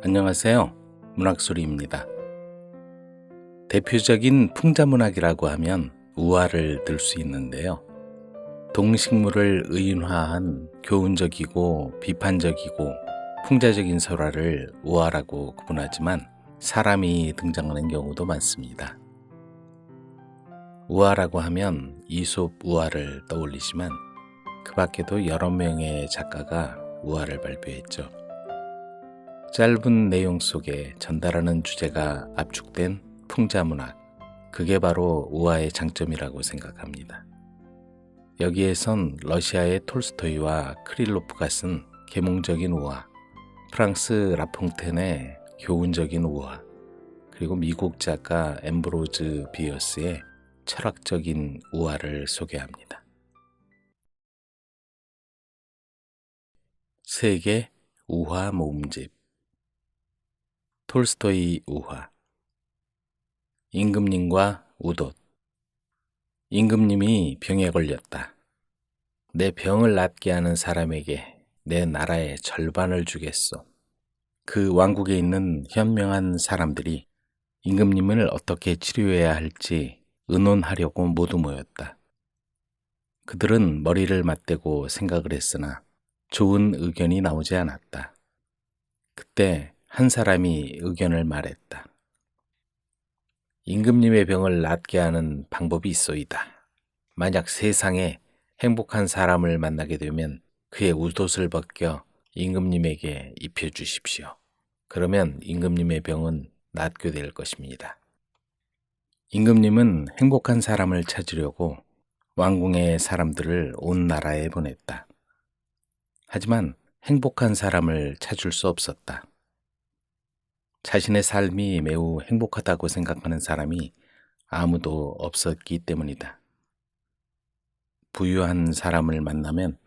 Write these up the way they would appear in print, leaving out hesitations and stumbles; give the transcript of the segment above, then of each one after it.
안녕하세요. 문학소리입니다. 대표적인 풍자문학이라고 하면 우화를 들 수 있는데요. 동식물을 의인화한 교훈적이고 비판적이고 풍자적인 설화를 우화라고 구분하지만 사람이 등장하는 경우도 많습니다. 우화라고 하면 이솝 우화를 떠올리지만 그 밖에도 여러 명의 작가가 우화를 발표했죠. 짧은 내용 속에 전달하는 주제가 압축된 풍자문학, 그게 바로 우화의 장점이라고 생각합니다. 여기에선 러시아의 톨스토이와 크릴로프가 쓴 계몽적인 우화, 프랑스 라퐁텐의 교훈적인 우화, 그리고 미국 작가 앰브로즈 비어스의 철학적인 우화를 소개합니다. 세계 우화 모음집. 톨스토이 우화. 임금님과 우돛. 임금님이 병에 걸렸다. 내 병을 낫게 하는 사람에게 내 나라의 절반을 주겠소. 그 왕국에 있는 현명한 사람들이 임금님을 어떻게 치료해야 할지 의논하려고 모두 모였다. 그들은 머리를 맞대고 생각을 했으나 좋은 의견이 나오지 않았다. 그때 한 사람이 의견을 말했다. 임금님의 병을 낫게 하는 방법이 있소이다. 만약 세상에 행복한 사람을 만나게 되면 그의 웃옷을 벗겨 임금님에게 입혀주십시오. 그러면 임금님의 병은 낫게 될 것입니다. 임금님은 행복한 사람을 찾으려고 왕궁의 사람들을 온 나라에 보냈다. 하지만 행복한 사람을 찾을 수 없었다. 자신의 삶이 매우 행복하다고 생각하는 사람이 아무도 없었기 때문이다. 부유한 사람을 만나면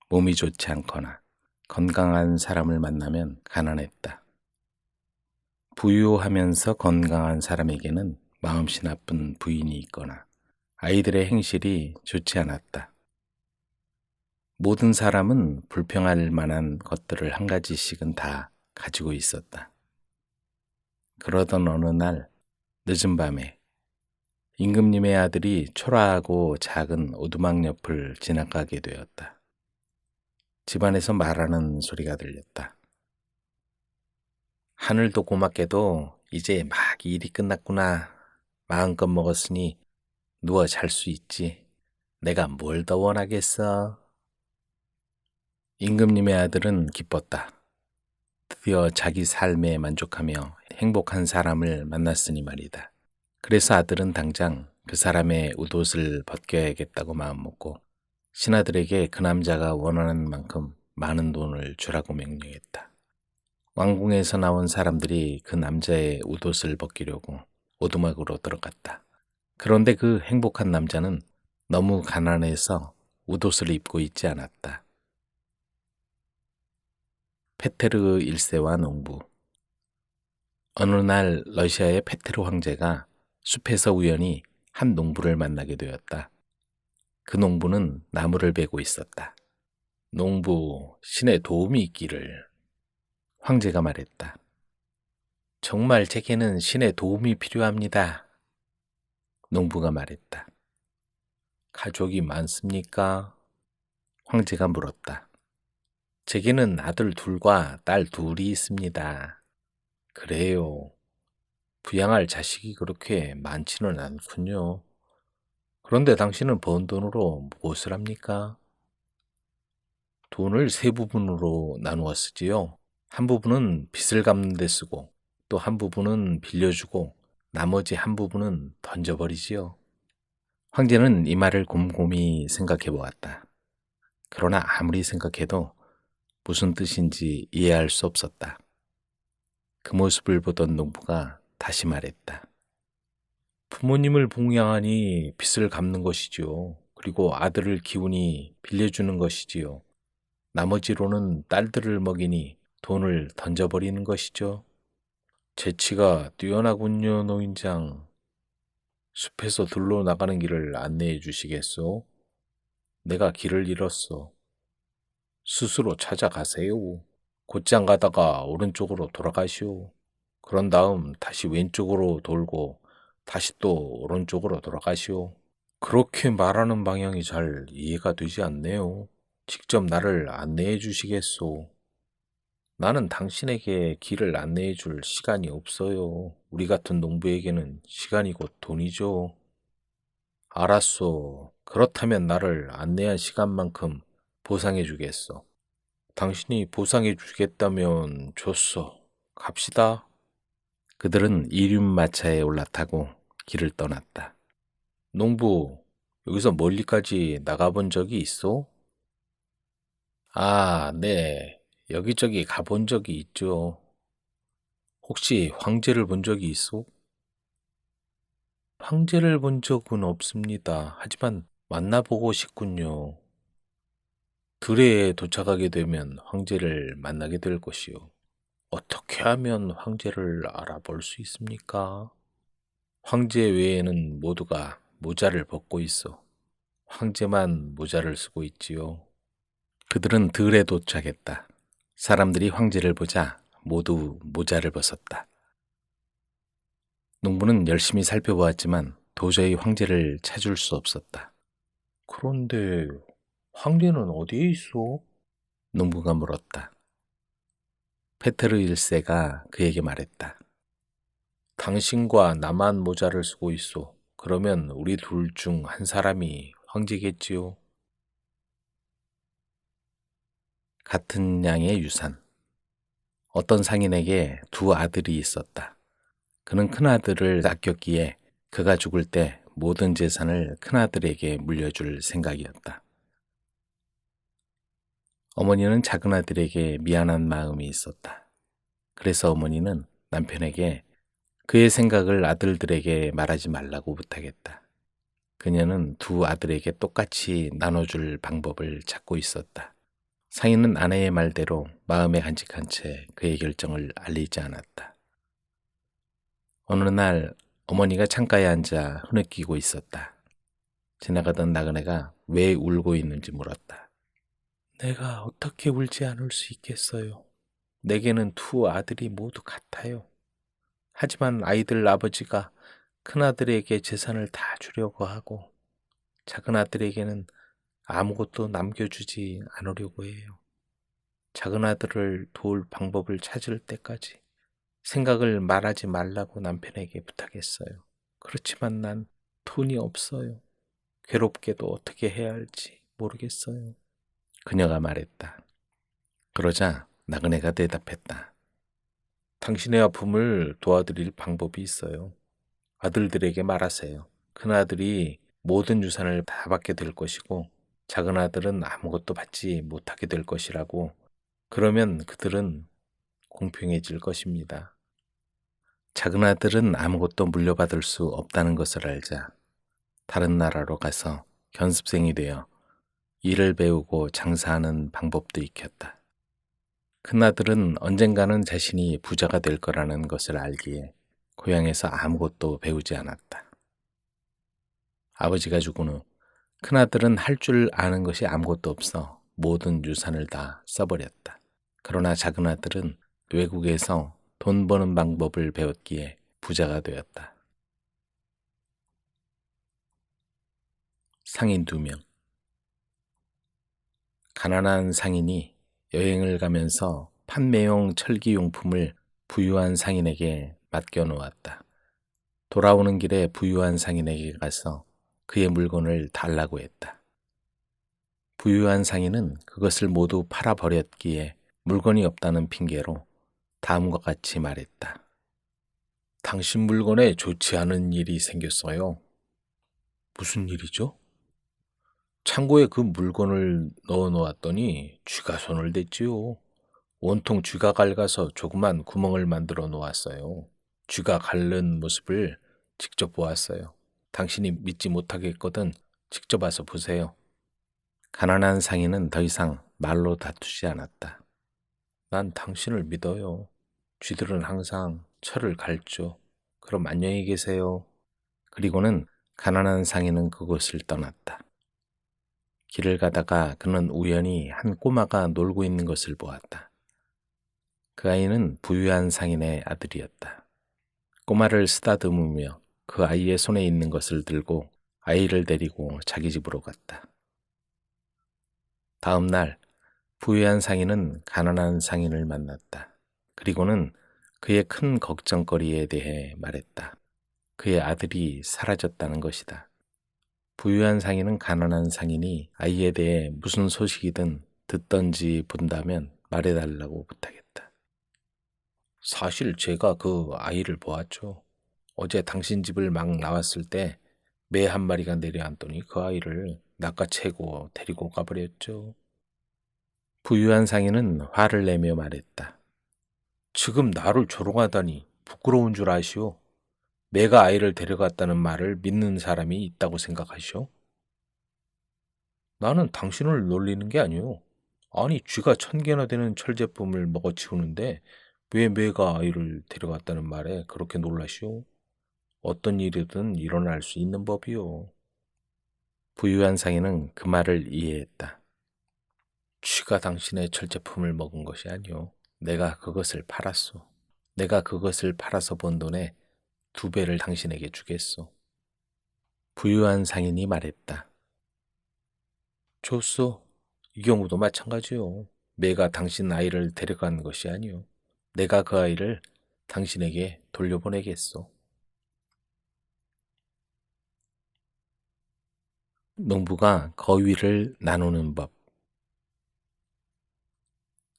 몸이 좋지 않거나 건강한 사람을 만나면 가난했다. 부유하면서 건강한 사람에게는 마음씨 나쁜 부인이 있거나 아이들의 행실이 좋지 않았다. 모든 사람은 불평할 만한 것들을 한 가지씩은 다 가지고 있었다. 그러던 어느 날 늦은 밤에 임금님의 아들이 초라하고 작은 오두막 옆을 지나가게 되었다. 집안에서 말하는 소리가 들렸다. 하늘도 고맙게도 이제 막 일이 끝났구나. 마음껏 먹었으니 누워 잘 수 있지. 내가 뭘 더 원하겠어? 임금님의 아들은 기뻤다. 드디어 자기 삶에 만족하며 행복한 사람을 만났으니 말이다. 그래서 아들은 당장 그 사람의 웃옷을 벗겨야겠다고 마음먹고 신하들에게 그 남자가 원하는 만큼 많은 돈을 주라고 명령했다. 왕궁에서 나온 사람들이 그 남자의 웃옷을 벗기려고 오두막으로 들어갔다. 그런데 그 행복한 남자는 너무 가난해서 웃옷을 입고 있지 않았다. 페테르 1세와 농부. 어느 날 러시아의 페테르 황제가 숲에서 우연히 한 농부를 만나게 되었다. 그 농부는 나무를 베고 있었다. 농부, 신의 도움이 있기를. 황제가 말했다. 정말 제게는 신의 도움이 필요합니다. 농부가 말했다. 가족이 많습니까? 황제가 물었다. 제게는 아들 둘과 딸 둘이 있습니다. 그래요. 부양할 자식이 그렇게 많지는 않군요. 그런데 당신은 번 돈으로 무엇을 합니까? 돈을 세 부분으로 나누어 쓰지요. 한 부분은 빚을 갚는 데 쓰고 또 한 부분은 빌려주고 나머지 한 부분은 던져버리지요. 황제는 이 말을 곰곰이 생각해 보았다. 그러나 아무리 생각해도 무슨 뜻인지 이해할 수 없었다. 그 모습을 보던 농부가 다시 말했다. 부모님을 봉양하니 빚을 갚는 것이지요. 그리고 아들을 키우니 빌려주는 것이지요. 나머지로는 딸들을 먹이니 돈을 던져버리는 것이죠. 재치가 뛰어나군요, 노인장. 숲에서 들러 나가는 길을 안내해 주시겠소? 내가 길을 잃었어. 스스로 찾아가세요. 곧장 가다가 오른쪽으로 돌아가시오. 그런 다음 다시 왼쪽으로 돌고 다시 또 오른쪽으로 돌아가시오. 그렇게 말하는 방향이 잘 이해가 되지 않네요. 직접 나를 안내해 주시겠소? 나는 당신에게 길을 안내해 줄 시간이 없어요. 우리 같은 농부에게는 시간이 곧 돈이죠. 알았소. 그렇다면 나를 안내한 시간만큼 보상해 주겠소. 당신이 보상해 주겠다면 좋소. 갑시다. 그들은 이륜마차에 올라타고 길을 떠났다. 농부, 여기서 멀리까지 나가본 적이 있어? 아, 네. 여기저기 가본 적이 있죠. 혹시 황제를 본 적이 있어? 황제를 본 적은 없습니다. 하지만 만나보고 싶군요. 들에 도착하게 되면 황제를 만나게 될 것이요. 어떻게 하면 황제를 알아볼 수 있습니까? 황제 외에는 모두가 모자를 벗고 있어. 황제만 모자를 쓰고 있지요. 그들은 들에 도착했다. 사람들이 황제를 보자 모두 모자를 벗었다. 농부는 열심히 살펴보았지만 도저히 황제를 찾을 수 없었다. 그런데 황제는 어디에 있어? 농부가 물었다. 페테르 1세가 그에게 말했다. 당신과 나만 모자를 쓰고 있어. 그러면 우리 둘 중 한 사람이 황제겠지요. 같은 양의 유산. 어떤 상인에게 두 아들이 있었다. 그는 큰아들을 아꼈기에 그가 죽을 때 모든 재산을 큰아들에게 물려줄 생각이었다. 어머니는 작은아들에게 미안한 마음이 있었다. 그래서 어머니는 남편에게 그의 생각을 아들들에게 말하지 말라고 부탁했다. 그녀는 두 아들에게 똑같이 나눠줄 방법을 찾고 있었다. 상인은 아내의 말대로 마음에 간직한 채 그의 결정을 알리지 않았다. 어느 날 어머니가 창가에 앉아 흐느끼고 있었다. 지나가던 나그네가 왜 울고 있는지 물었다. 내가 어떻게 울지 않을 수 있겠어요? 내게는 두 아들이 모두 같아요. 하지만 아이들 아버지가 큰아들에게 재산을 다 주려고 하고 작은아들에게는 아무것도 남겨주지 않으려고 해요. 작은아들을 도울 방법을 찾을 때까지 생각을 말하지 말라고 남편에게 부탁했어요. 그렇지만 난 돈이 없어요. 괴롭게도 어떻게 해야 할지 모르겠어요. 그녀가 말했다. 그러자 나그네가 대답했다. 당신의 아픔을 도와드릴 방법이 있어요. 아들들에게 말하세요. 큰아들이 모든 유산을 다 받게 될 것이고 작은 아들은 아무것도 받지 못하게 될 것이라고. 그러면 그들은 공평해질 것입니다. 작은 아들은 아무것도 물려받을 수 없다는 것을 알자 다른 나라로 가서 견습생이 되어 일을 배우고 장사하는 방법도 익혔다. 큰아들은 언젠가는 자신이 부자가 될 거라는 것을 알기에 고향에서 아무것도 배우지 않았다. 아버지가 죽은 후 큰아들은 할 줄 아는 것이 아무것도 없어 모든 유산을 다 써버렸다. 그러나 작은아들은 외국에서 돈 버는 방법을 배웠기에 부자가 되었다. 상인 2명. 가난한 상인이 여행을 가면서 판매용 철기용품을 부유한 상인에게 맡겨놓았다. 돌아오는 길에 부유한 상인에게 가서 그의 물건을 달라고 했다. 부유한 상인은 그것을 모두 팔아버렸기에 물건이 없다는 핑계로 다음과 같이 말했다. 당신 물건에 좋지 않은 일이 생겼어요. 무슨 일이죠? 창고에 그 물건을 넣어 놓았더니 쥐가 손을 댔지요. 온통 쥐가 갉아서 조그만 구멍을 만들어 놓았어요. 쥐가 갉는 모습을 직접 보았어요. 당신이 믿지 못하겠거든 직접 와서 보세요. 가난한 상인은 더 이상 말로 다투지 않았다. 난 당신을 믿어요. 쥐들은 항상 철을 갈죠. 그럼 안녕히 계세요. 그리고는 가난한 상인은 그곳을 떠났다. 길을 가다가 그는 우연히 한 꼬마가 놀고 있는 것을 보았다. 그 아이는 부유한 상인의 아들이었다. 꼬마를 쓰다듬으며 그 아이의 손에 있는 것을 들고 아이를 데리고 자기 집으로 갔다. 다음 날 부유한 상인은 가난한 상인을 만났다. 그리고는 그의 큰 걱정거리에 대해 말했다. 그의 아들이 사라졌다는 것이다. 부유한 상인은 가난한 상인이 아이에 대해 무슨 소식이든 듣던지 본다면 말해달라고 부탁했다. 사실 제가 그 아이를 보았죠. 어제 당신 집을 막 나왔을 때 매 한 마리가 내려앉더니 그 아이를 낚아채고 데리고 가버렸죠. 부유한 상인은 화를 내며 말했다. 지금 나를 조롱하다니 부끄러운 줄 아시오? 내가 아이를 데려갔다는 말을 믿는 사람이 있다고 생각하시오? 나는 당신을 놀리는 게 아니오. 아니, 쥐가 1000개나 되는 철제품을 먹어치우는데 왜 매가 아이를 데려갔다는 말에 그렇게 놀라시오? 어떤 일이든 일어날 수 있는 법이오. 부유한 상인은 그 말을 이해했다. 쥐가 당신의 철제품을 먹은 것이 아니오. 내가 그것을 팔았소. 내가 그것을 팔아서 번 돈에 2배를 당신에게 주겠소. 부유한 상인이 말했다. 좋소. 이 경우도 마찬가지요. 매가 당신 아이를 데려간 것이 아니오. 내가 그 아이를 당신에게 돌려보내겠소. 농부가 거위를 나누는 법.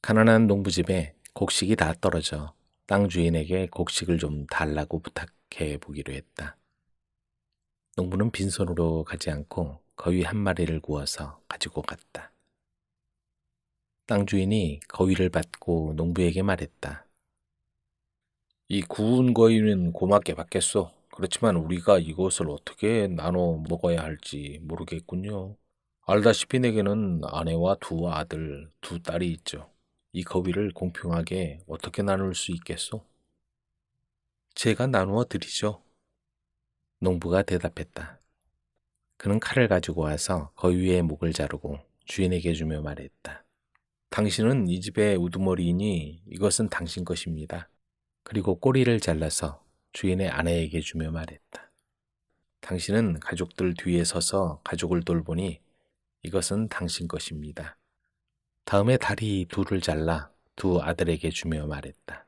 가난한 농부집에 곡식이 다 떨어져 땅 주인에게 곡식을 좀 달라고 부탁해 보기로 했다. 농부는 빈손으로 가지 않고 거위 한 마리를 구워서 가지고 갔다. 땅 주인이 거위를 받고 농부에게 말했다. 이 구운 거위는 고맙게 받겠소. 그렇지만 우리가 이것을 어떻게 나눠 먹어야 할지 모르겠군요. 알다시피 내게는 아내와 2 아들, 2 딸이 있죠. 이 거위를 공평하게 어떻게 나눌 수 있겠소? 제가 나누어 드리죠. 농부가 대답했다. 그는 칼을 가지고 와서 거위의 목을 자르고 주인에게 주며 말했다. 당신은 이 집의 우두머리이니 이것은 당신 것입니다. 그리고 꼬리를 잘라서 주인의 아내에게 주며 말했다. 당신은 가족들 뒤에 서서 가족을 돌보니 이것은 당신 것입니다. 다음에 다리 2를 잘라 2 아들에게 주며 말했다.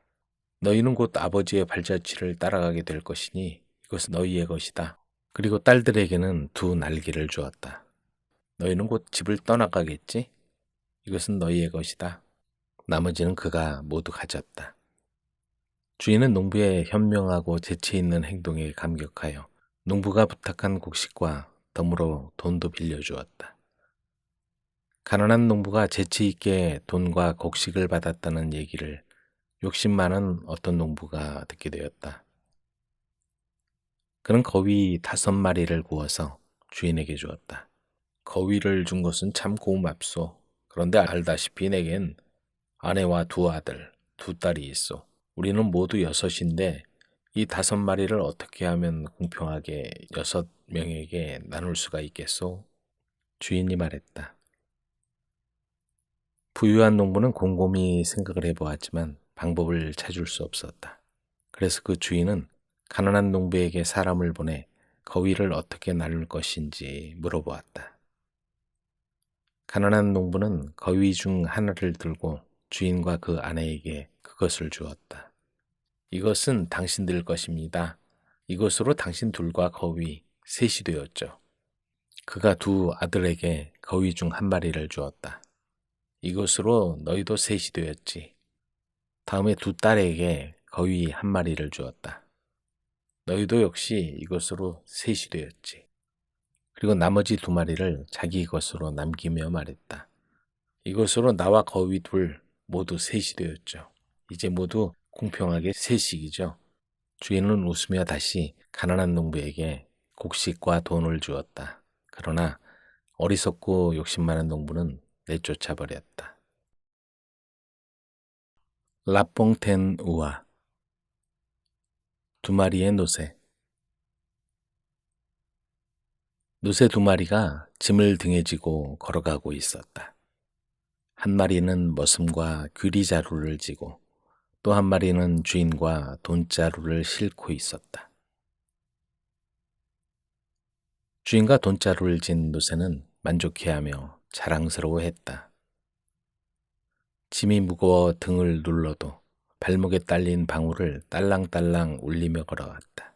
너희는 곧 아버지의 발자취를 따라가게 될 것이니 이것은 너희의 것이다. 그리고 딸들에게는 2 날개를 주었다. 너희는 곧 집을 떠나가겠지? 이것은 너희의 것이다. 나머지는 그가 모두 가졌다. 주인은 농부의 현명하고 재치 있는 행동에 감격하여 농부가 부탁한 곡식과 덤으로 돈도 빌려주었다. 가난한 농부가 재치 있게 돈과 곡식을 받았다는 얘기를 욕심 많은 어떤 농부가 듣게 되었다. 그는 거위 5마리를 구워서 주인에게 주었다. 거위를 준 것은 참 고맙소. 그런데 알다시피 내겐 아내와 2 아들, 2 딸이 있어. 우리는 모두 6인데 이 5마리를 어떻게 하면 공평하게 6명에게 나눌 수가 있겠소? 주인이 말했다. 부유한 농부는 곰곰이 생각을 해보았지만 방법을 찾을 수 없었다. 그래서 그 주인은 가난한 농부에게 사람을 보내 거위를 어떻게 나눌 것인지 물어보았다. 가난한 농부는 거위 중 하나를 들고 주인과 그 아내에게 그것을 주었다. 이것은 당신들 것입니다. 이것으로 당신 둘과 거위 3이 되었죠. 그가 2 아들에게 거위 중 1마리를 주었다. 이것으로 너희도 3이 되었지. 다음에 2 딸에게 거위 1마리를 주었다. 너희도 역시 이것으로 3이 되었지. 그리고 나머지 2마리를 자기 것으로 남기며 말했다. 이것으로 나와 거위 2 모두 3이 되었죠. 이제 모두 공평하게 3씩이죠. 주인은 웃으며 다시 가난한 농부에게 곡식과 돈을 주었다. 그러나 어리석고 욕심 많은 농부는 내쫓아 버렸다. 라퐁텐 우아 2마리의 노새. 노새 2마리가 짐을 등에 지고 걸어가고 있었다. 1마리는 머슴과 귀리자루를 지고 또 한 마리는 주인과 돈자루를 싣고 있었다. 주인과 돈자루를 진 노새는 만족해하며 자랑스러워했다. 짐이 무거워 등을 눌러도 발목에 딸린 방울을 딸랑딸랑 울리며 걸어갔다.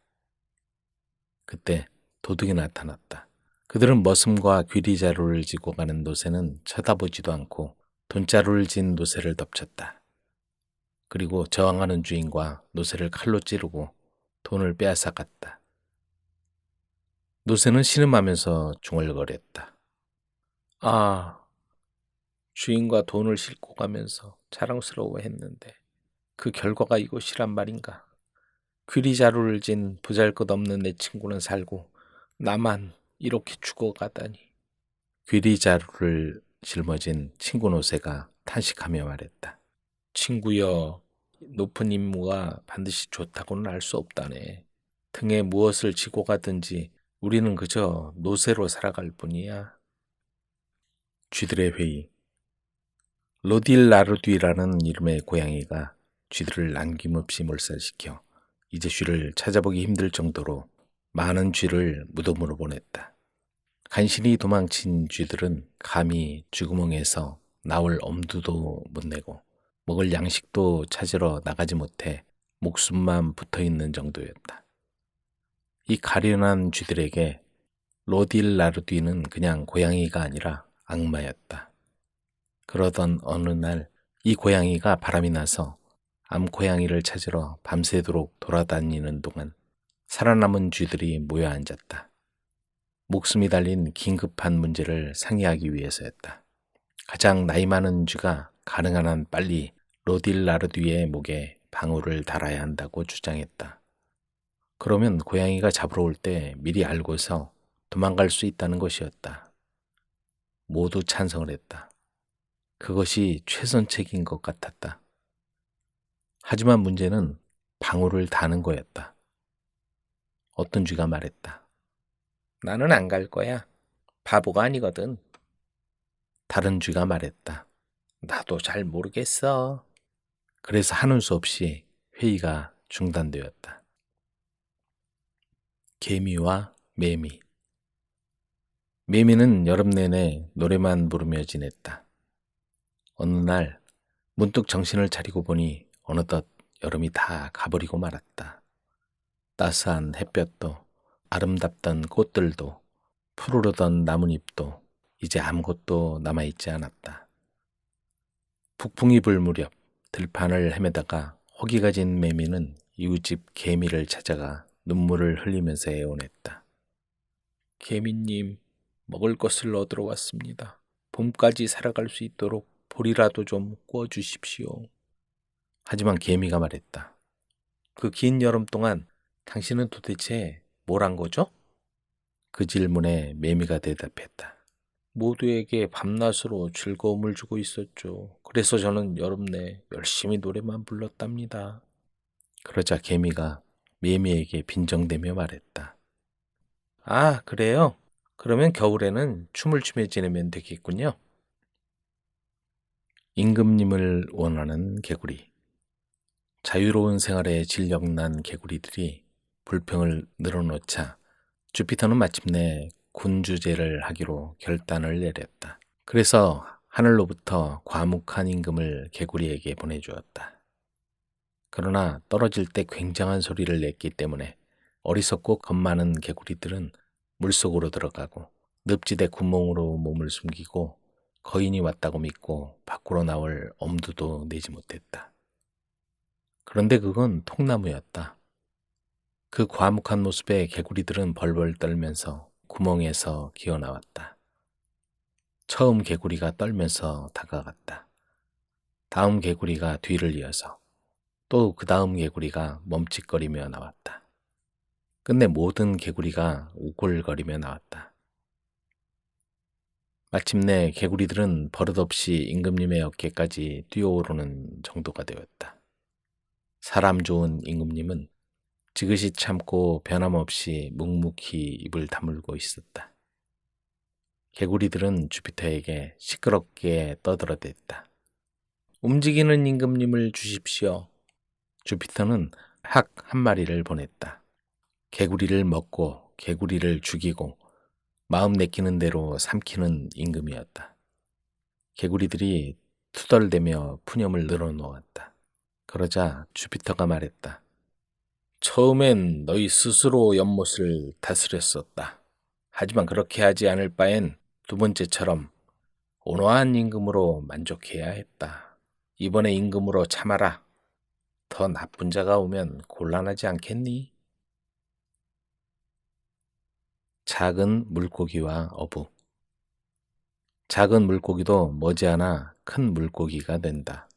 그때 도둑이 나타났다. 그들은 머슴과 귀리자루를 지고 가는 노새는 쳐다보지도 않고 돈자루를 진 노새를 덮쳤다. 그리고 저항하는 주인과 노새를 칼로 찌르고 돈을 빼앗아갔다. 노새는 신음하면서 중얼거렸다. 아, 주인과 돈을 싣고 가면서 자랑스러워했는데 그 결과가 이것이란 말인가. 귀리자루를 진 보잘것없는 내 친구는 살고 나만 이렇게 죽어가다니. 귀리자루를 짊어진 친구 노새가 탄식하며 말했다. 친구여, 높은 임무가 반드시 좋다고는 알 수 없다네. 등에 무엇을 지고 가든지 우리는 그저 노새로 살아갈 뿐이야. 쥐들의 회의. 로딜 라르뒤라는 이름의 고양이가 쥐들을 남김없이 몰살시켜 이제 쥐를 찾아보기 힘들 정도로 많은 쥐를 무덤으로 보냈다. 간신히 도망친 쥐들은 감히 쥐구멍에서 나올 엄두도 못 내고 먹을 양식도 찾으러 나가지 못해 목숨만 붙어있는 정도였다. 이 가련한 쥐들에게 로딜 라르뒤는 그냥 고양이가 아니라 악마였다. 그러던 어느 날 이 고양이가 바람이 나서 암고양이를 찾으러 밤새도록 돌아다니는 동안 살아남은 쥐들이 모여 앉았다. 목숨이 달린 긴급한 문제를 상의하기 위해서였다. 가장 나이 많은 쥐가 가능한 한 빨리 로딜 라르뒤의 목에 방울을 달아야 한다고 주장했다. 그러면 고양이가 잡으러 올 때 미리 알고서 도망갈 수 있다는 것이었다. 모두 찬성을 했다. 그것이 최선책인 것 같았다. 하지만 문제는 방울을 다는 거였다. 어떤 쥐가 말했다. 나는 안 갈 거야. 바보가 아니거든. 다른 쥐가 말했다. 나도 잘 모르겠어. 그래서 하는 수 없이 회의가 중단되었다. 개미와 매미. 매미는 여름 내내 노래만 부르며 지냈다. 어느 날 문득 정신을 차리고 보니 어느덧 여름이 다 가버리고 말았다. 따스한 햇볕도 아름답던 꽃들도 푸르르던 나뭇잎도 이제 아무것도 남아있지 않았다. 북풍이 불 무렵 들판을 헤매다가 허기가 진 매미는 이웃집 개미를 찾아가 눈물을 흘리면서 애원했다. 개미님, 먹을 것을 얻으러 왔습니다. 봄까지 살아갈 수 있도록 볼이라도 좀 구워주십시오. 하지만 개미가 말했다. 그 긴 여름 동안 당신은 도대체 뭘 한 거죠? 그 질문에 매미가 대답했다. 모두에게 밤낮으로 즐거움을 주고 있었죠. 그래서 저는 여름 내 열심히 노래만 불렀답니다. 그러자 개미가 매미에게 빈정대며 말했다. 아, 그래요? 그러면 겨울에는 춤을 추며 지내면 되겠군요. 임금님을 원하는 개구리. 자유로운 생활에 진력난 개구리들이 불평을 늘어놓자 주피터는 마침내 군주제를 하기로 결단을 내렸다. 그래서 하늘로부터 과묵한 임금을 개구리에게 보내주었다. 그러나 떨어질 때 굉장한 소리를 냈기 때문에 어리석고 겁 많은 개구리들은 물속으로 들어가고 늪지대 구멍으로 몸을 숨기고 거인이 왔다고 믿고 밖으로 나올 엄두도 내지 못했다. 그런데 그건 통나무였다. 그 과묵한 모습에 개구리들은 벌벌 떨면서 구멍에서 기어나왔다. 처음 개구리가 떨면서 다가갔다. 다음 개구리가 뒤를 이어서 또 그 다음 개구리가 멈칫거리며 나왔다. 끝내 모든 개구리가 우글거리며 나왔다. 마침내 개구리들은 버릇없이 임금님의 어깨까지 뛰어오르는 정도가 되었다. 사람 좋은 임금님은 지그시 참고 변함없이 묵묵히 입을 다물고 있었다. 개구리들은 주피터에게 시끄럽게 떠들어댔다. 움직이는 임금님을 주십시오. 주피터는 학 한 마리를 보냈다. 개구리를 먹고 개구리를 죽이고 마음 내키는 대로 삼키는 임금이었다. 개구리들이 투덜대며 푸념을 늘어놓았다. 그러자 주피터가 말했다. 처음엔 너희 스스로 연못을 다스렸었다. 하지만 그렇게 하지 않을 바엔 두 번째처럼 온화한 임금으로 만족해야 했다. 이번에 임금으로 참아라. 더 나쁜 자가 오면 곤란하지 않겠니? 작은 물고기와 어부. 작은 물고기도 머지않아 큰 물고기가 된다.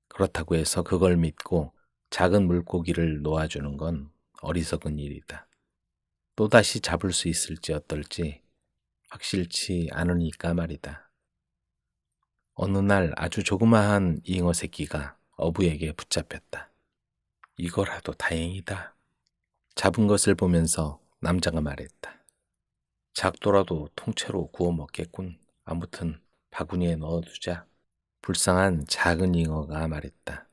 그렇다고 해서 그걸 믿고 작은 물고기를 놓아주는 건 어리석은 일이다. 또다시 잡을 수 있을지 어떨지 확실치 않으니까 말이다. 어느 날 아주 조그마한 잉어 새끼가 어부에게 붙잡혔다. 이거라도 다행이다. 잡은 것을 보면서 남자가 말했다. 작더라도 통째로 구워 먹겠군. 아무튼 바구니에 넣어두자. 불쌍한 작은 잉어가 말했다.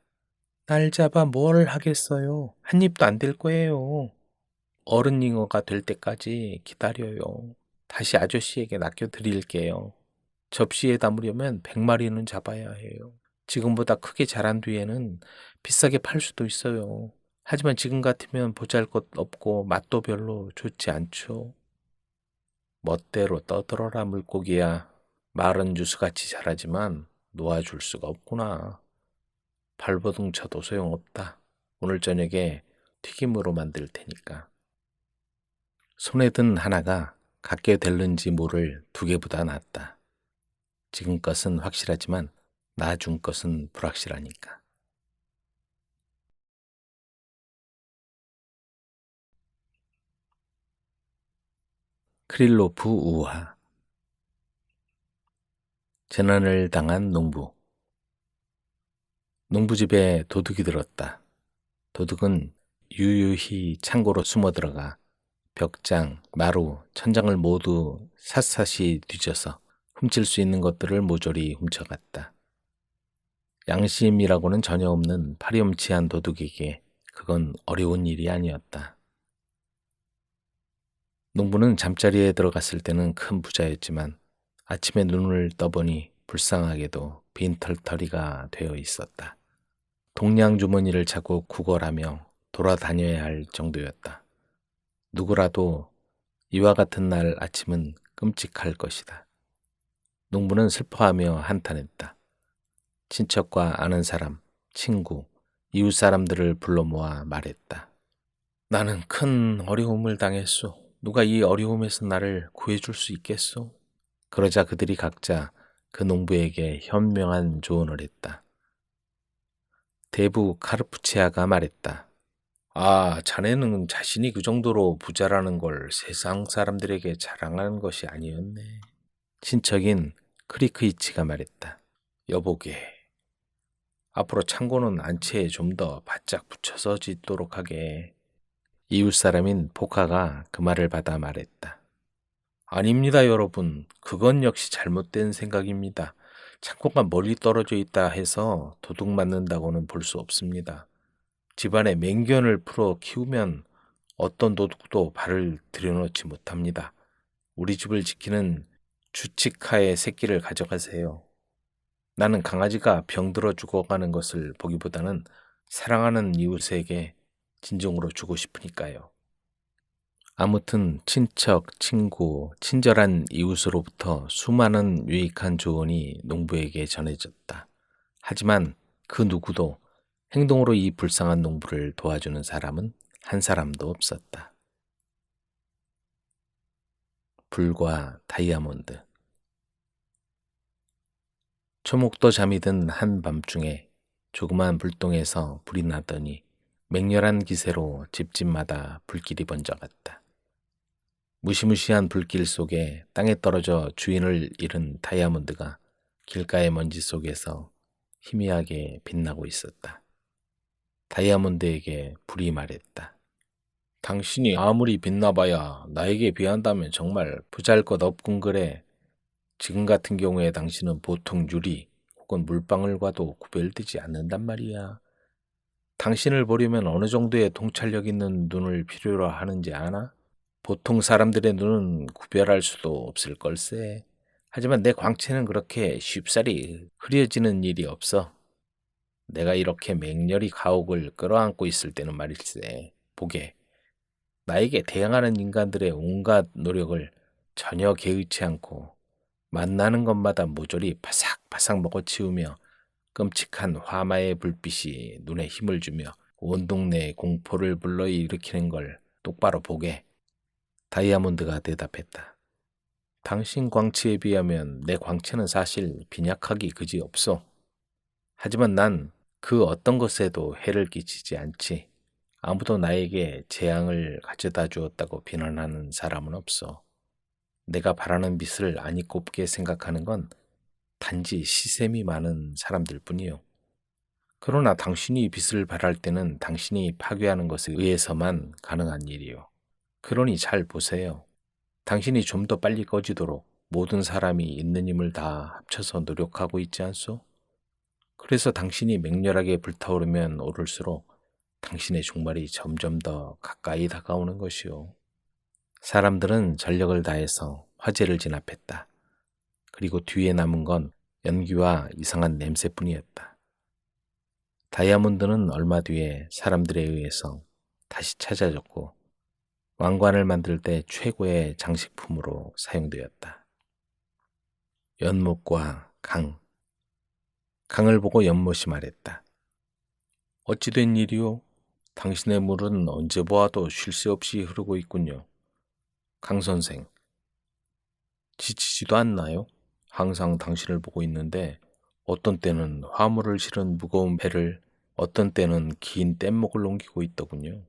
날 잡아 뭘 하겠어요? 한 입도 안 될 거예요. 어른 잉어가 될 때까지 기다려요. 다시 아저씨에게 낚여드릴게요. 접시에 담으려면 100마리는 잡아야 해요. 지금보다 크게 자란 뒤에는 비싸게 팔 수도 있어요. 하지만 지금 같으면 보잘것없고 맛도 별로 좋지 않죠. 멋대로 떠들어라 물고기야. 말은 유수같이 자라지만 놓아줄 수가 없구나. 발버둥 쳐도 소용없다. 오늘 저녁에 튀김으로 만들 테니까. 손에 든 하나가 갖게 될는지 모를 두 개보다 낫다. 지금 것은 확실하지만 나중 것은 불확실하니까. 크릴로프 우화. 재난을 당한 농부. 농부집에 도둑이 들었다. 도둑은 유유히 창고로 숨어들어가 벽장, 마루, 천장을 모두 샅샅이 뒤져서 훔칠 수 있는 것들을 모조리 훔쳐갔다. 양심이라고는 전혀 없는 파렴치한 도둑에게 그건 어려운 일이 아니었다. 농부는 잠자리에 들어갔을 때는 큰 부자였지만 아침에 눈을 떠보니 불쌍하게도 빈털터리가 되어 있었다. 동량 주머니를 차고 구걸하며 돌아다녀야 할 정도였다. 누구라도 이와 같은 날 아침은 끔찍할 것이다. 농부는 슬퍼하며 한탄했다. 친척과 아는 사람, 친구, 이웃 사람들을 불러 모아 말했다. 나는 큰 어려움을 당했소. 누가 이 어려움에서 나를 구해줄 수 있겠소? 그러자 그들이 각자 그 농부에게 현명한 조언을 했다. 대부 카르푸치아가 말했다. 아, 자네는 자신이 그 정도로 부자라는 걸 세상 사람들에게 자랑하는 것이 아니었네. 친척인 크리크이치가 말했다. 여보게, 앞으로 창고는 안채에 좀 더 바짝 붙여서 짓도록 하게. 이웃 사람인 포카가 그 말을 받아 말했다. 아닙니다, 여러분. 그건 역시 잘못된 생각입니다. 창고가 멀리 떨어져 있다 해서 도둑 맞는다고는 볼 수 없습니다. 집안에 맹견을 풀어 키우면 어떤 도둑도 발을 들여놓지 못합니다. 우리 집을 지키는 주치카의 새끼를 가져가세요. 나는 강아지가 병들어 죽어가는 것을 보기보다는 사랑하는 이웃에게 진정으로 주고 싶으니까요. 아무튼 친척, 친구, 친절한 이웃으로부터 수많은 유익한 조언이 농부에게 전해졌다. 하지만 그 누구도 행동으로 이 불쌍한 농부를 도와주는 사람은 한 사람도 없었다. 불과 다이아몬드. 초목도 잠이 든 한밤중에 조그만 불똥에서 불이 나더니 맹렬한 기세로 집집마다 불길이 번져갔다. 무시무시한 불길 속에 땅에 떨어져 주인을 잃은 다이아몬드가 길가의 먼지 속에서 희미하게 빛나고 있었다. 다이아몬드에게 불이 말했다. 당신이 아무리 빛나봐야 나에게 비한다면 정말 보잘것없군 그래. 지금 같은 경우에 당신은 보통 유리 혹은 물방울과도 구별되지 않는단 말이야. 당신을 보려면 어느 정도의 통찰력 있는 눈을 필요로 하는지 아나? 보통 사람들의 눈은 구별할 수도 없을 걸세. 하지만 내 광채는 그렇게 쉽사리 흐려지는 일이 없어. 내가 이렇게 맹렬히 가옥을 끌어안고 있을 때는 말일세. 보게, 나에게 대항하는 인간들의 온갖 노력을 전혀 개의치 않고 만나는 것마다 모조리 바삭바삭 먹어치우며 끔찍한 화마의 불빛이 눈에 힘을 주며 온 동네에 공포를 불러일으키는 걸 똑바로 보게. 다이아몬드가 대답했다. 당신 광채에 비하면 내 광채는 사실 빈약하기 그지없소. 하지만 난 그 어떤 것에도 해를 끼치지 않지. 아무도 나에게 재앙을 가져다 주었다고 비난하는 사람은 없어. 내가 바라는 빛을 아니 곱게 생각하는 건 단지 시샘이 많은 사람들 뿐이요. 그러나 당신이 빛을 발할 때는 당신이 파괴하는 것에 의해서만 가능한 일이요. 그러니 잘 보세요. 당신이 좀 더 빨리 꺼지도록 모든 사람이 있는 힘을 다 합쳐서 노력하고 있지 않소? 그래서 당신이 맹렬하게 불타오르면 오를수록 당신의 종말이 점점 더 가까이 다가오는 것이요. 사람들은 전력을 다해서 화재를 진압했다. 그리고 뒤에 남은 건 연기와 이상한 냄새뿐이었다. 다이아몬드는 얼마 뒤에 사람들에 의해서 다시 찾아졌고 왕관을 만들 때 최고의 장식품으로 사용되었다. 연못과 강. 강을 보고 연못이 말했다. 어찌 된 일이오? 당신의 물은 언제 보아도 쉴 새 없이 흐르고 있군요. 강 선생, 지치지도 않나요? 항상 당신을 보고 있는데 어떤 때는 화물을 실은 무거운 배를, 어떤 때는 긴 뗏목을 옮기고 있더군요.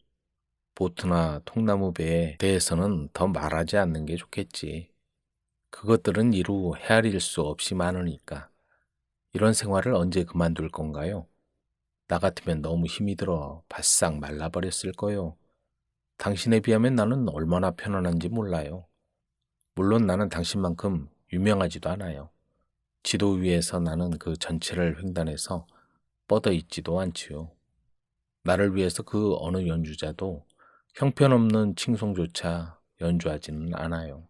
보트나 통나무 배에 대해서는 더 말하지 않는 게 좋겠지. 그것들은 이루 헤아릴 수 없이 많으니까. 이런 생활을 언제 그만둘 건가요? 나 같으면 너무 힘이 들어 바싹 말라버렸을 거요. 당신에 비하면 나는 얼마나 편안한지 몰라요. 물론 나는 당신만큼 유명하지도 않아요. 지도 위에서 나는 그 전체를 횡단해서 뻗어 있지도 않지요. 나를 위해서 그 어느 연주자도 형편없는 칭송조차 연주하지는 않아요.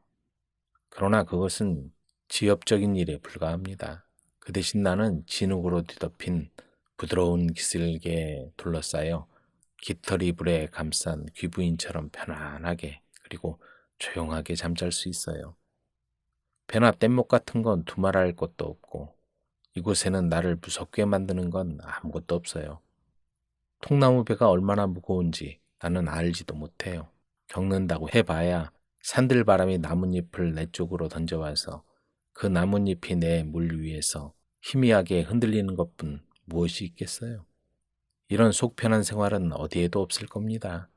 그러나 그것은 지엽적인 일에 불과합니다. 그 대신 나는 진흙으로 뒤덮인 부드러운 기슭에 둘러싸여 깃털 이불에 감싼 귀부인처럼 편안하게 그리고 조용하게 잠잘 수 있어요. 배나 뗏목 같은 건 두말할 것도 없고 이곳에는 나를 무섭게 만드는 건 아무것도 없어요. 통나무 배가 얼마나 무거운지 나는 알지도 못해요. 겪는다고 해봐야 산들바람이 나뭇잎을 내 쪽으로 던져와서 그 나뭇잎이 내 물 위에서 희미하게 흔들리는 것뿐 무엇이 있겠어요? 이런 속편한 생활은 어디에도 없을 겁니다.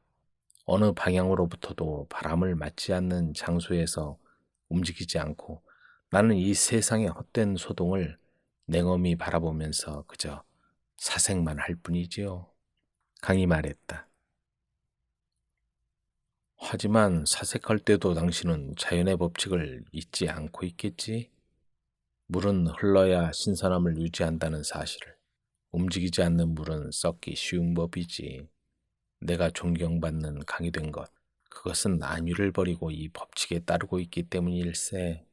어느 방향으로부터도 바람을 맞지 않는 장소에서 움직이지 않고 나는 이 세상의 헛된 소동을 냉엄히 바라보면서 그저 사색만 할 뿐이지요. 강이 말했다. 하지만 사색할 때도 당신은 자연의 법칙을 잊지 않고 있겠지? 물은 흘러야 신선함을 유지한다는 사실을. 움직이지 않는 물은 썩기 쉬운 법이지. 내가 존경받는 강이 된 것. 그것은 안위를 버리고 이 법칙에 따르고 있기 때문일세.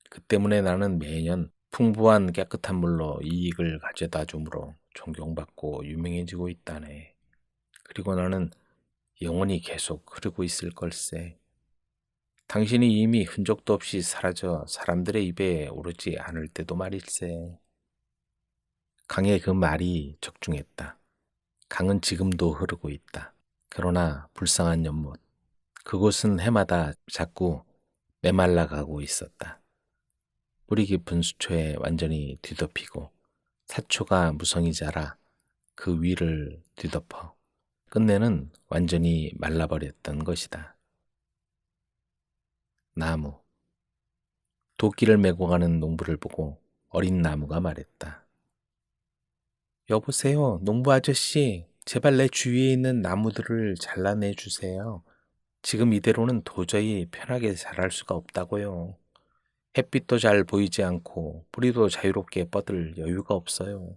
그 때문에 나는 매년 풍부한 깨끗한 물로 이익을 가져다 주므로 존경받고 유명해지고 있다네. 그리고 나는 영원히 계속 흐르고 있을 걸세. 당신이 이미 흔적도 없이 사라져 사람들의 입에 오르지 않을 때도 말일세. 강의 그 말이 적중했다. 강은 지금도 흐르고 있다. 그러나 불쌍한 연못. 그곳은 해마다 자꾸 메말라 가고 있었다. 뿌리 깊은 수초에 완전히 뒤덮이고 사초가 무성히 자라 그 위를 뒤덮어 끝내는 완전히 말라버렸던 것이다. 나무. 도끼를 메고 가는 농부를 보고 어린 나무가 말했다. 여보세요, 농부 아저씨. 제발 내 주위에 있는 나무들을 잘라내 주세요. 지금 이대로는 도저히 편하게 자랄 수가 없다고요. 햇빛도 잘 보이지 않고 뿌리도 자유롭게 뻗을 여유가 없어요.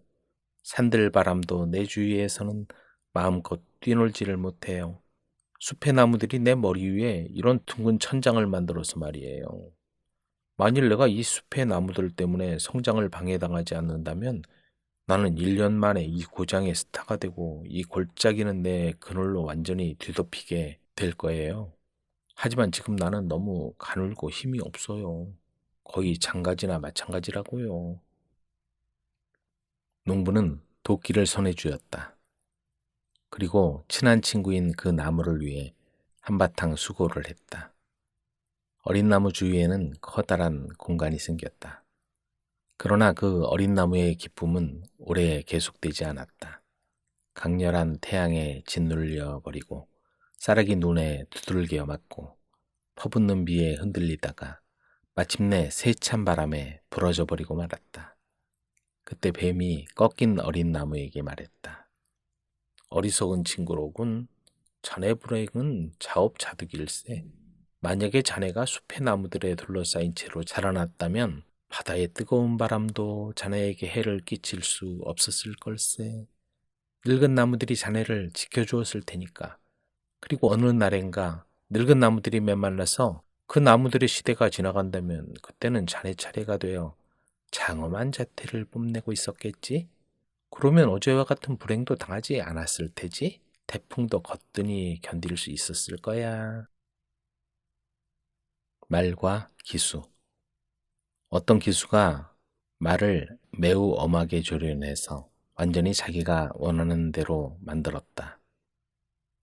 산들바람도 내 주위에서는 마음껏 뛰놀지를 못해요. 숲의 나무들이 내 머리 위에 이런 둥근 천장을 만들어서 말이에요. 만일 내가 이 숲의 나무들 때문에 성장을 방해당하지 않는다면 나는 1년 만에 이 고장의 스타가 되고 이 골짜기는 내 그늘로 완전히 뒤덮이게 될 거예요. 하지만 지금 나는 너무 가늘고 힘이 없어요. 거의 장가지나 마찬가지라고요. 농부는 도끼를 손에 쥐었다. 그리고 친한 친구인 그 나무를 위해 한바탕 수고를 했다. 어린 나무 주위에는 커다란 공간이 생겼다. 그러나 그 어린 나무의 기쁨은 오래 계속되지 않았다. 강렬한 태양에 짓눌려 버리고 쌀락이 눈에 두들겨 맞고 퍼붓는 비에 흔들리다가 마침내 세찬 바람에 부러져 버리고 말았다. 그때 뱀이 꺾인 어린 나무에게 말했다. 어리석은 친구로군. 자네 불행은 자업자득일세. 만약에 자네가 숲의 나무들에 둘러싸인 채로 자라났다면 바다의 뜨거운 바람도 자네에게 해를 끼칠 수 없었을 걸세. 늙은 나무들이 자네를 지켜주었을 테니까. 그리고 어느 날엔가 늙은 나무들이 메말라서 그 나무들의 시대가 지나간다면 그때는 자네 차례가 되어 장엄한 자태를 뽐내고 있었겠지? 그러면 어제와 같은 불행도 당하지 않았을 테지? 태풍도 거뜬히 견딜 수 있었을 거야. 말과 기수. 어떤 기수가 말을 매우 엄하게 조련해서 완전히 자기가 원하는 대로 만들었다.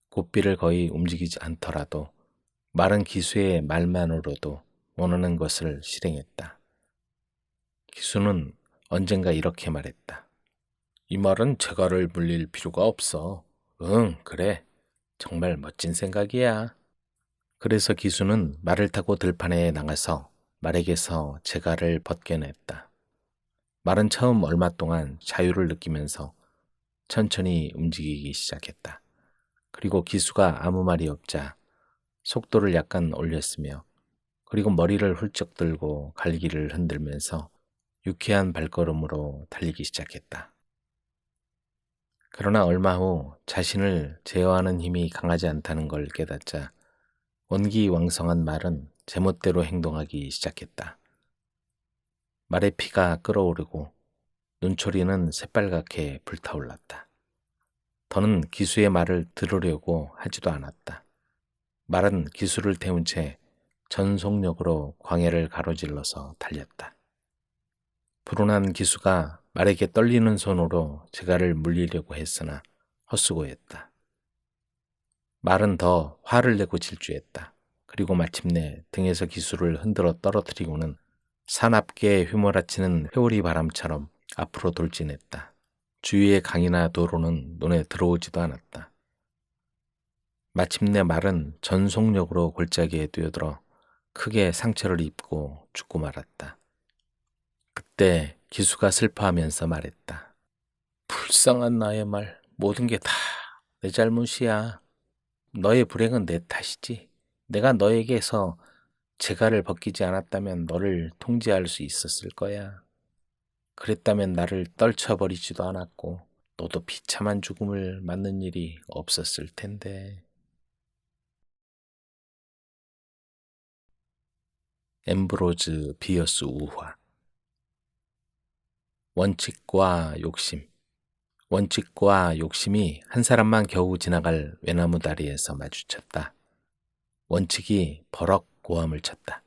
고삐를 거의 움직이지 않더라도 말은 기수의 말만으로도 원하는 것을 실행했다. 기수는 언젠가 이렇게 말했다. 이 말은 재갈을 물릴 필요가 없어. 응, 그래. 정말 멋진 생각이야. 그래서 기수는 말을 타고 들판에 나가서 말에게서 재갈을 벗겨냈다. 말은 처음 얼마 동안 자유를 느끼면서 천천히 움직이기 시작했다. 그리고 기수가 아무 말이 없자 속도를 약간 올렸으며 그리고 머리를 훌쩍 들고 갈기를 흔들면서 유쾌한 발걸음으로 달리기 시작했다. 그러나 얼마 후 자신을 제어하는 힘이 강하지 않다는 걸 깨닫자 원기왕성한 말은 제멋대로 행동하기 시작했다. 말의 피가 끓어오르고 눈초리는 새빨갛게 불타올랐다. 더는 기수의 말을 들으려고 하지도 않았다. 말은 기수를 태운 채 전속력으로 광야를 가로질러서 달렸다. 불온한 기수가 말에게 떨리는 손으로 재갈을 물리려고 했으나 헛수고했다. 말은 더 화를 내고 질주했다. 그리고 마침내 등에서 기수를 흔들어 떨어뜨리고는 사납게 휘몰아치는 회오리 바람처럼 앞으로 돌진했다. 주위의 강이나 도로는 눈에 들어오지도 않았다. 마침내 말은 전속력으로 골짜기에 뛰어들어 크게 상처를 입고 죽고 말았다. 그때 기수가 슬퍼하면서 말했다. 불쌍한 나의 말, 모든 게 다 내 잘못이야. 너의 불행은 내 탓이지. 내가 너에게서 재갈을 벗기지 않았다면 너를 통제할 수 있었을 거야. 그랬다면 나를 떨쳐버리지도 않았고 너도 비참한 죽음을 맞는 일이 없었을 텐데. 엠브로즈 비어스 우화. 원칙과 욕심. 원칙과 욕심이 한 사람만 겨우 지나갈 외나무 다리에서 마주쳤다. 원칙이 버럭 고함을 쳤다.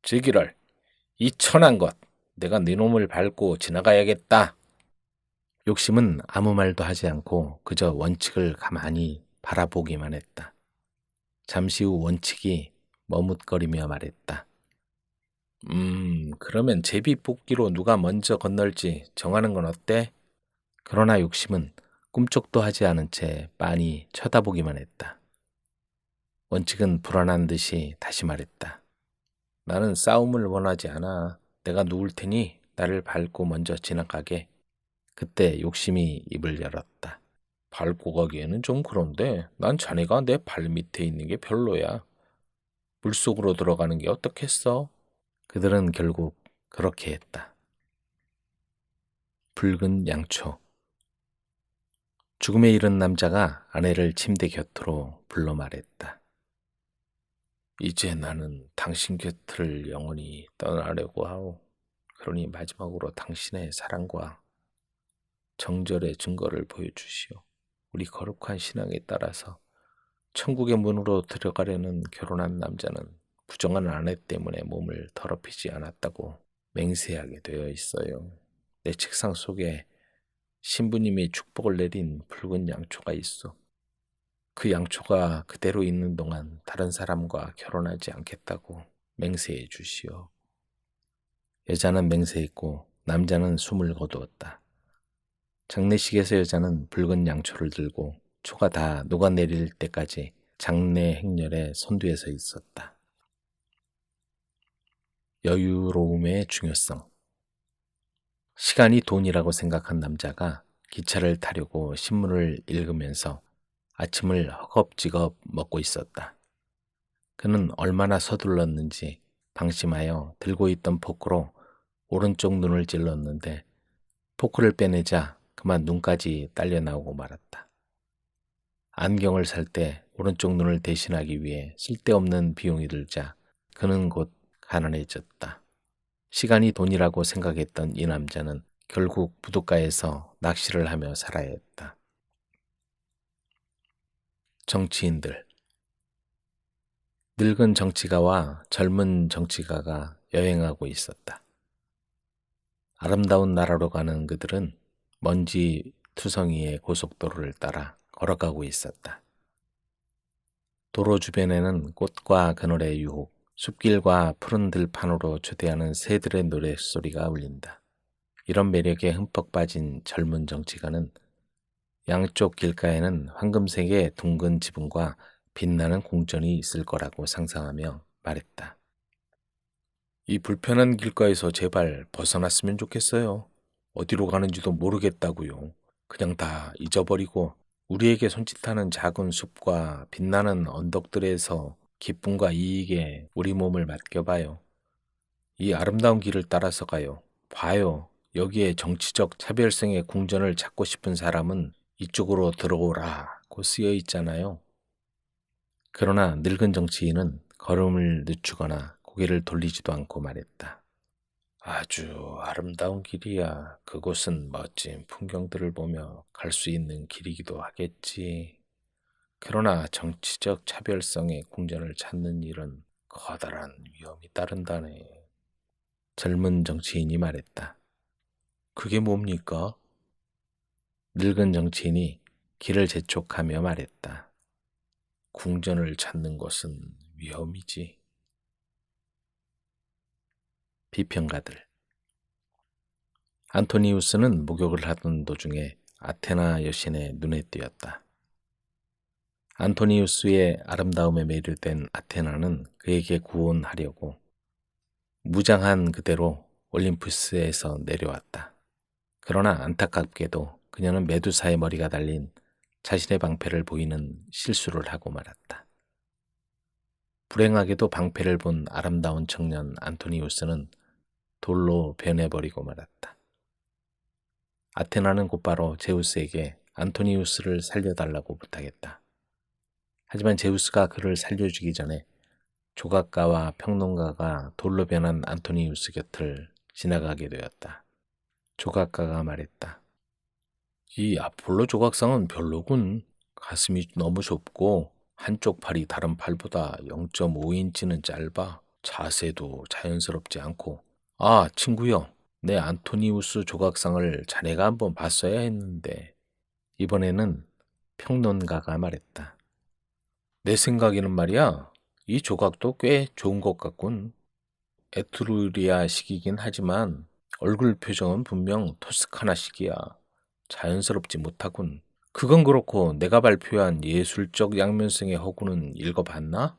제기랄, 이 천한 것, 내가 네 놈을 밟고 지나가야겠다. 욕심은 아무 말도 하지 않고 그저 원칙을 가만히 바라보기만 했다. 잠시 후 원칙이 머뭇거리며 말했다. 그러면 제비 뽑기로 누가 먼저 건널지 정하는 건 어때? 그러나 욕심은 꿈쩍도 하지 않은 채 빤히 쳐다보기만 했다. 원칙은 불안한 듯이 다시 말했다. 나는 싸움을 원하지 않아. 내가 누울 테니 나를 밟고 먼저 지나가게. 그때 욕심이 입을 열었다. 밟고 가기에는 좀 그런데 난 자네가 내 발 밑에 있는 게 별로야. 물속으로 들어가는 게 어떻겠어? 그들은 결국 그렇게 했다. 붉은 양초. 죽음에 이른 남자가 아내를 침대 곁으로 불러 말했다. 이제 나는 당신 곁을 영원히 떠나려고 하오. 그러니 마지막으로 당신의 사랑과 정절의 증거를 보여주시오. 우리 거룩한 신앙에 따라서 천국의 문으로 들어가려는 결혼한 남자는 부정한 아내 때문에 몸을 더럽히지 않았다고 맹세하게 되어 있어요. 내 책상 속에 신부님이 축복을 내린 붉은 양초가 있어. 그 양초가 그대로 있는 동안 다른 사람과 결혼하지 않겠다고 맹세해 주시오. 여자는 맹세했고 남자는 숨을 거두었다. 장례식에서 여자는 붉은 양초를 들고 초가 다 녹아내릴 때까지 장례 행렬의 선두에 서 있었다. 여유로움의 중요성. 시간이 돈이라고 생각한 남자가 기차를 타려고 신문을 읽으면서 아침을 허겁지겁 먹고 있었다. 그는 얼마나 서둘렀는지 방심하여 들고 있던 포크로 오른쪽 눈을 찔렀는데 포크를 빼내자 그만 눈까지 딸려 나오고 말았다. 안경을 살 때 오른쪽 눈을 대신하기 위해 쓸데없는 비용이 들자 그는 곧 가난해졌다. 시간이 돈이라고 생각했던 이 남자는 결국 부둣가에서 낚시를 하며 살아야 했다. 정치인들. 늙은 정치가와 젊은 정치가가 여행하고 있었다. 아름다운 나라로 가는 그들은 먼지 투성이의 고속도로를 따라 걸어가고 있었다. 도로 주변에는 꽃과 그늘의 유혹, 숲길과 푸른 들판으로 초대하는 새들의 노랫소리가 울린다. 이런 매력에 흠뻑 빠진 젊은 정치가는 양쪽 길가에는 황금색의 둥근 지붕과 빛나는 궁전이 있을 거라고 상상하며 말했다. 이 불편한 길가에서 제발 벗어났으면 좋겠어요. 어디로 가는지도 모르겠다고요. 그냥 다 잊어버리고 우리에게 손짓하는 작은 숲과 빛나는 언덕들에서 기쁨과 이익에 우리 몸을 맡겨봐요. 이 아름다운 길을 따라서 가요. 봐요. 여기에 정치적 차별성의 궁전을 찾고 싶은 사람은 이쪽으로 들어오라고 쓰여 있잖아요. 그러나 늙은 정치인은 걸음을 늦추거나 고개를 돌리지도 않고 말했다. 아주 아름다운 길이야. 그곳은 멋진 풍경들을 보며 갈 수 있는 길이기도 하겠지. 그러나 정치적 차별성의 궁전을 찾는 일은 커다란 위험이 따른다네. 젊은 정치인이 말했다. 그게 뭡니까? 늙은 정치인이 길을 재촉하며 말했다. 궁전을 찾는 것은 위험이지. 비평가들. 안토니우스는 목욕을 하던 도중에 아테나 여신의 눈에 띄었다. 안토니우스의 아름다움에 매료된 아테나는 그에게 구원하려고 무장한 그대로 올림푸스에서 내려왔다. 그러나 안타깝게도 그녀는 메두사의 머리가 달린 자신의 방패를 보이는 실수를 하고 말았다. 불행하게도 방패를 본 아름다운 청년 안토니우스는 돌로 변해버리고 말았다. 아테나는 곧바로 제우스에게 안토니우스를 살려달라고 부탁했다. 하지만 제우스가 그를 살려주기 전에 조각가와 평론가가 돌로 변한 안토니우스 곁을 지나가게 되었다. 조각가가 말했다. 이 아폴로 조각상은 별로군. 가슴이 너무 좁고 한쪽 팔이 다른 팔보다 0.5인치는 짧아. 자세도 자연스럽지 않고. 아, 친구요. 내 안토니우스 조각상을 자네가 한번 봤어야 했는데. 이번에는 평론가가 말했다. 내 생각에는 말이야. 이 조각도 꽤 좋은 것 같군. 에트루리아식이긴 하지만 얼굴 표정은 분명 토스카나식이야. 자연스럽지 못하군. 그건 그렇고 내가 발표한 예술적 양면성의 허구는 읽어봤나?